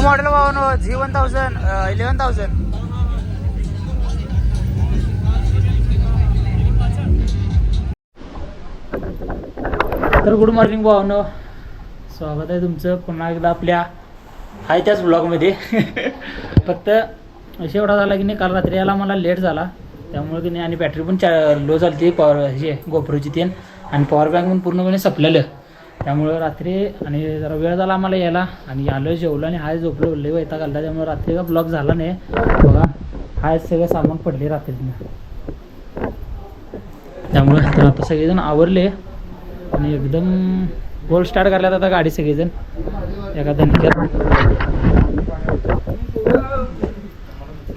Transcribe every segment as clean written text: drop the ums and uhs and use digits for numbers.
Model भावानो G1000 11,000. तर good morning भावानो, स्वागत आहे तुमचं पुन्हा एकदा आपल्या हाय त्याच ब्लॉगमध्ये. फक्त विषय एवढा झाला की नाही, काल रात्री याला मला लेट झाला त्यामुळे की नाही, आणि बॅटरी पण लो झाली ती पॉवर हे गोप्रोची तीन, आणि पॉवर बँक पण पूर्णपणे संपलेलं. त्यामुळे रात्री आणि जरा वेळ झाला आम्हाला यायला, आणि आलो जेवलो आणि हाय झोपलो, लय वैताग घालता. त्यामुळे रात्रीचा ब्लॉग झाला नाही बघा. हाय सगळं सामान पडले रात्रीनं, त्यामुळे तर आता सगळेजण आवरले आणि एकदम गोल स्टार्ट करल्यात आता गाडी सगळेजण एका धनक्यात.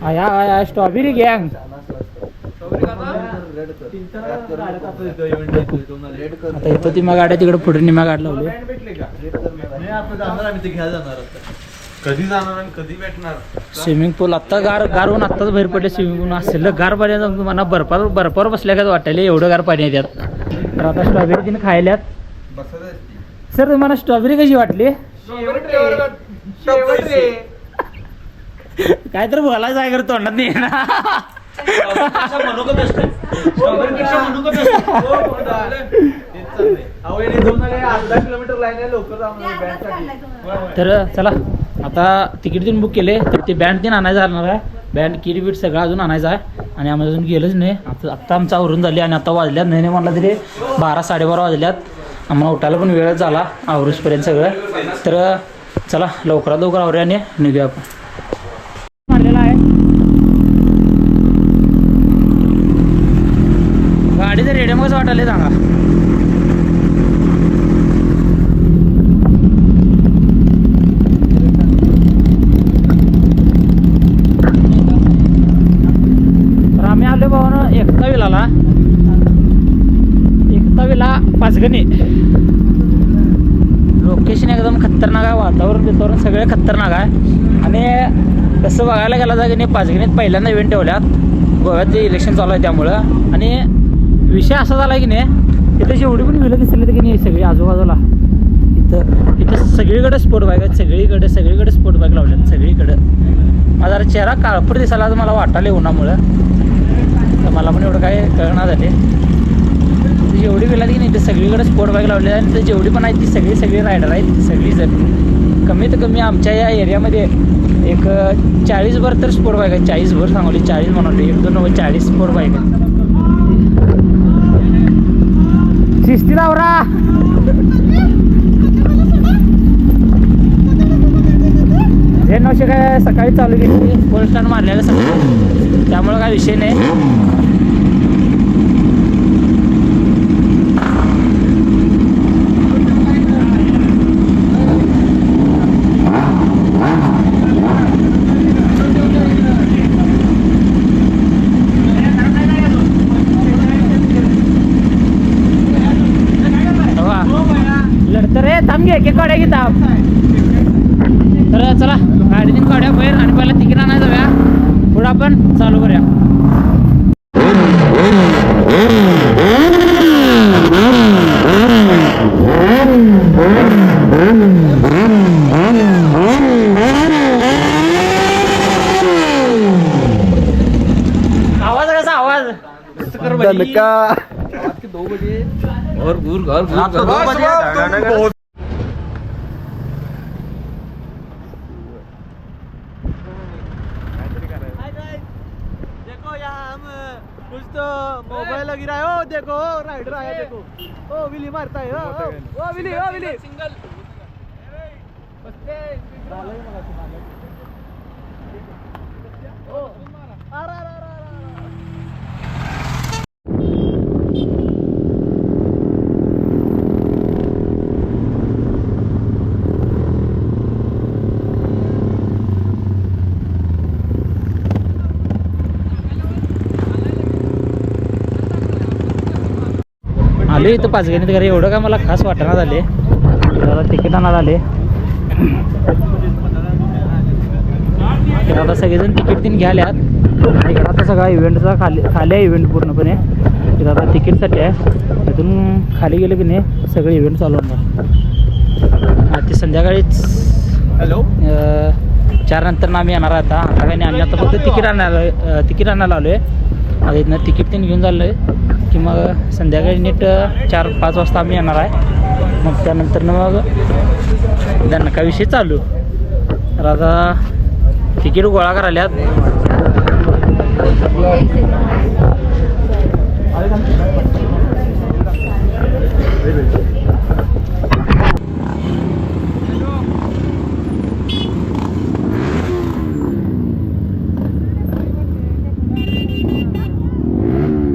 आया आया स्ट्रॉबेरी गँग. आता येतो ती मग गाड्या तिकडे पुढे निम्या गाडी लावली. कधी जाणार आणि कधी भेटणार? स्विमिंग पूल आत्ता गारवून आत्ताच बाहेर पडले. स्विमिंग पूल असेल गार पाणी, मला बर्फावर बसल्या का वाटायला, एवढं गार पाणी आहे त्यात. तर आता स्ट्रॉबेरी तिने खायल्यात. सर तुम्हाला स्ट्रॉबेरी कशी वाटली? काय तर बोलायचं आहे, खरं तोंडात नाही ना. तर चला आता तिकीट दिन बुक केले, तर ते बँड तीन आणायचं जाणार आहे. बँड किट बीट सगळं अजून आणायचं आहे, आणि आम्ही अजून गेलंच नाही. आत्ता आमचं आवरून झाली, आणि आता वाजल्यात नाही म्हणलं तरी 12-12:30 वाजल्यात. आम्हाला उठायला पण वेळच झाला आवरूसपर्यंत सगळं. तर चला लवकरात लवकर आवरूयाने निघूया आपण. आणलेला आहे गाडी, तर रेडियमच वाटायला सांगा. तर आम्ही आलो भावानं एकतावीला पाचगणी. लोकेशन एकदम खतरनाक आहे, वातावरण सगळे खतरनाक आहे. आणि तसं बघायला गेला तर की नाही, पाचगणीत पहिल्यांदा इव्हेंट ठेवल्यात. गोव्यात ते इलेक्शन चालू आहे त्यामुळं. आणि विषय असा झाला की नाही, इथं जेवढी पण विलं दिसले की नाही सगळी आजूबाजूला, इथं सगळीकडे स्पोर्ट बाईक आहेत. सगळीकडे स्पोर्ट बाईक लावल्यात सगळीकडं. माझा चेहरा काळपट दिसायला आज मला वाटायला उन्हामुळं, तर मला पण एवढं काय कळणार झाले. जेवढी विला की नाही ते सगळीकडे स्पोर्ट बाईक लावले, आणि जेवढी पण आहेत ती सगळी रायडर आहेत. सगळीजण कमीत कमी आमच्या या एरियामध्ये एक 40 भर तर स्पोर्ट बाईक आहेत. 40 भर सांगली, 40 म्हणून 1 2 40 स्पोर्ट बाईक आहेत. शिस्ती लावरा. हे 900 काय सकाळी चालू केली, फुल स्टार्ट मारलेलं सगळं, त्यामुळे काय विषय नाही. तर थांब घे काढ्या घे ताप. तर चला गाडीतून काढ्या बाहेर, आणि पहिला तिकीट आणायला जाऊया, पुढं आपण चालू करूया. आवाज कसा आवाज? 2 बजे और घूर 2 बजे कुछ तो मोबाइल गिरा है. ओ देखो राइडर आया, देखो ओ विली मारता है. ओ विली सिंगल आलो इथं पाचगणीत घरी, एवढं काय मला खास वाटणार झाले. जरा तिकीट आणायला आले. तर आता सगळेजण तिकीट तीन घ्याल्यात. इकडं आता सगळा इव्हेंटचा खाली आहे इव्हेंट पूर्णपणे. इथं आता तिकीटसाठी आहे. तिथून खाली गेलं की नाही सगळे इव्हेंट चालू होणार. ते संध्याकाळीच हॅलो 4 नंतर आम्ही येणार आहे. आता काही नाही आणलं, आता फक्त तिकीट आणायला आलो आहे. आता इथनं तिकीट तीन घेऊन झालं आहे की मग संध्याकाळी नीट 4-5 वाजता आम्ही येणार आहे. मग त्यानंतर मग दणका विषय चालू. तर आता तिकीट गोळा करायल्यात.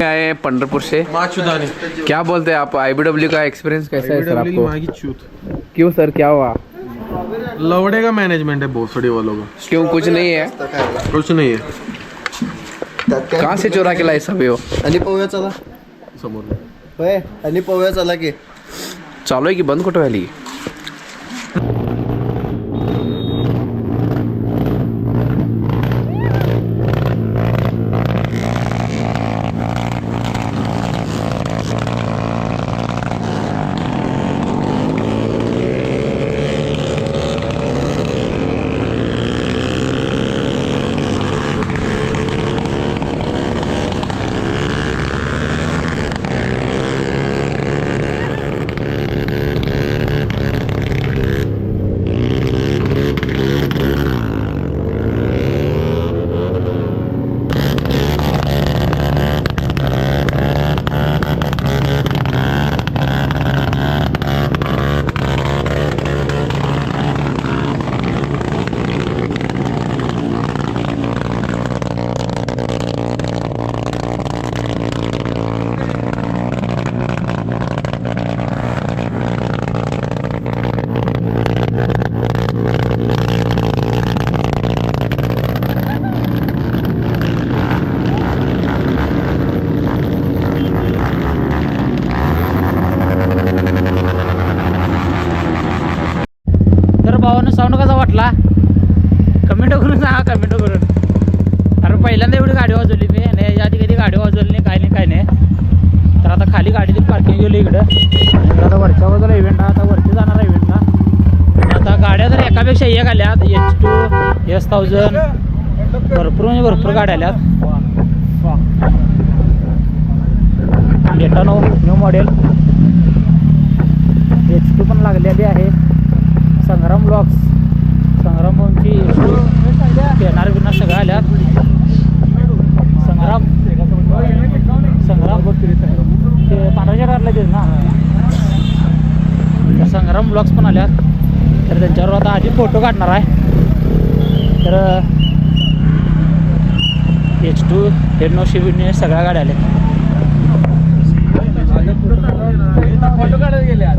आए पंढरपुर से, माचुदानी क्या बोलते हैं आप? IBW का एक्सपीरियंस कैसा है सर आपको? माँ की चूत क्यों सर, क्या हुआ? लवड़े का मैनेजमेंट है भोसड़ी वालों का. क्यों, कुछ नहीं है? कुछ नहीं है. कहाँ से चोरा के लाए सभी हो? आणि पोव्या चला समोर होय आणि पोव्या चला की चालू है कि बंद कुठं व्हायली? भावानं साऊंड कसा वाटला कमेंट करून सांगा, कमेंट करून. कारण पहिल्यांदा एवढी गाडी वाजवली मी आणि याच्या आधी कधी गाडी वाजवली नाही, काय नाही. तर आता खाली गाडीची पार्किंग गेली इकडं. आणि आता वरच्या बाजूला इव्हेंट आहे, आता वरती जाणार आहे इव्हेंटला. आता गाड्या जर एकापेक्षा एक आल्यात, H2 S1000 भरपूर म्हणजे भरपूर गाड्या आल्यात. डेटा न्यू मॉडेल H2 पण लागलेली आहे. संग्राम ब्लॉक्स, संग्राम भाऊंची येणार बिणार सगळं आल्यात. संग्राम ते पांढऱ्याच्या घरातला तेच ना, तर संग्राम ब्लॉक्स पण आल्यात. तर त्यांच्यावर आता आधी फोटो काढणार आहे. तर H2 900 सगळ्या गाड्या आल्या. फोटो काढायला गेले आज.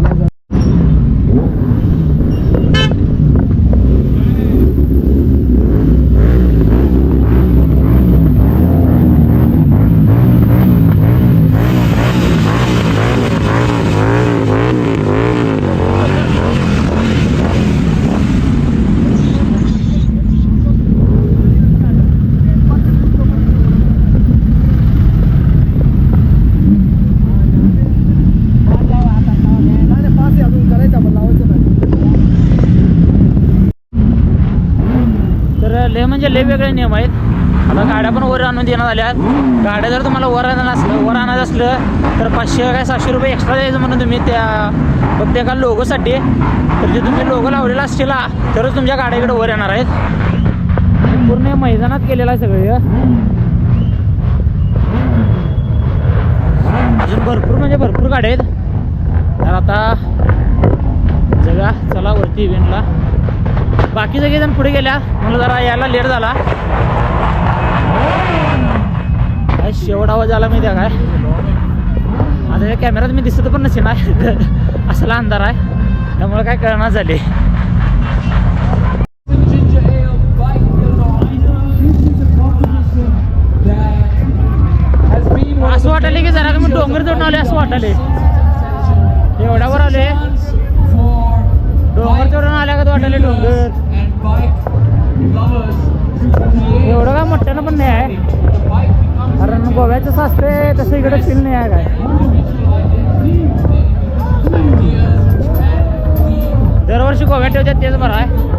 लय म्हणजे लय वेगळे नियम आहेत. आता गाड्या पण वर आणून देण्यात आल्या. गाड्या जर तुम्हाला वर आणायचं असलं तर 500 काय 700 रुपये एक्स्ट्रा द्यायचं म्हणून तुम्ही त्या फक्त एका लोगोसाठी. तर जे तुम्ही लोगो लावलेला असतील तरच तुमच्या गाड्या इकडे वर येणार आहेत. पूर्ण मैदानात केलेलं आहे सगळं. अजून भरपूर म्हणजे भरपूर गाड्या आहेत. तर आता जगा चला वरती इव्हेंटला. बाकी सगळेजण पुढे गेल्या, मला जरा यायला लेट झाला. काय शेवट आवाज आला माहिती आहे काय? आता या कॅमेऱ्यात मी दिसत पण नसेल ना, असला अंधार आहे, त्यामुळे काय कळणार झाले. असं वाटायला की जरा मी डोंगर चढून आले असं वाटायले. मोठाले डोंगर एवढं काय मोठ्यानं पण नाही आहे कारण गोव्याचं सासरे तसं इकडे फील नाही आहे काय दरवर्षी गोव्यात ठेवतात तेच बरं आहे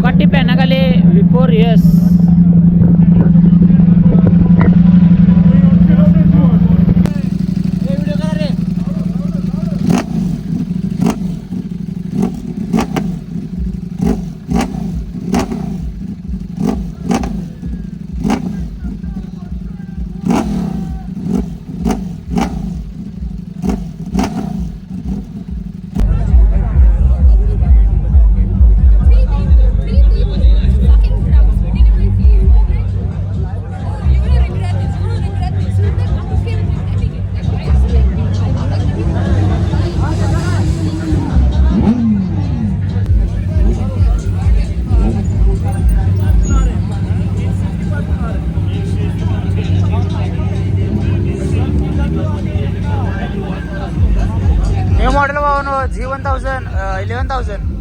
Ducati Panigale Victorious. हे मॉडेल G1000 11,000